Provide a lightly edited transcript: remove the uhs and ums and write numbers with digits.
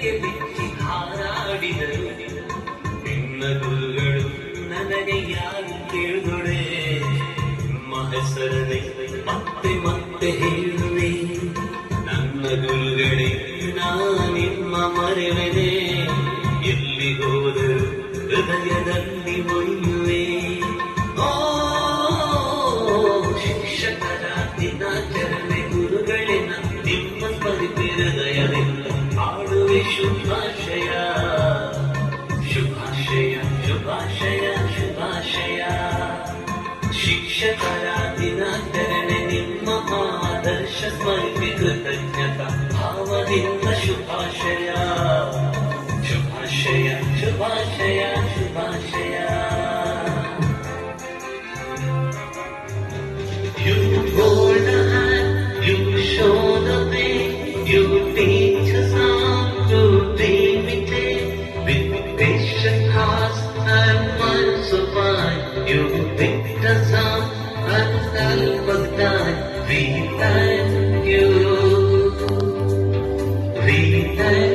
ರೆಕ್ಕೆ ಬಿಚ್ಚಿ ಹಾರಾಡಿದರು. ನಿನ್ನ ಗುರುಗಳು ನನಗೆ ಯಾರು ಕೇಳಿದೊಡೆ, ನಿಮ್ಮ ಹೆಸರನೆ ಮತ್ತೆ ಮತ್ತೆ ಹೇಳುವೆ. ನನ್ನ ಗುರುಗಳೇ ನಿಮ್ಮ ಮರೆವನೆ, ಎಲ್ಲಿ ಹೋದರು ಹೃದಯದಲ್ಲಿ ಒಯ್ಯುವೆ. ಓ ಶಿಕ್ಷಕರ ದಿನಾಚರಣೆ ಗುರುಗಳೇ, ನಿಮ್ಮ ಸ್ಮರಿಸಿ ಹೃದಯದಿಂದ ಹಾಡುವೆ ಶುಭಾಶಯ ಶುಭಾಶಯ ಶುಭಾಶಯ ಶುಭಾಶಯ. ಶಿಕ್ಷಕರ ದಿನಾಚರಣೆ ನಿಮ್ಮ ಆದರ್ಶ ಸ್ಮರಿಸಿ ಕೃತಜ್ಞತಾ ಭಾವದಿಂದ ಶುಭಾಶಯ ಶುಭಾಶಯ ಶುಭಾಶಯ ಶುಭಾಶಯ. You hold the hand, you show the way, you teach us how to dream it with patient hearts and minds so fine. You picked us up and help us die. We thank you. We thank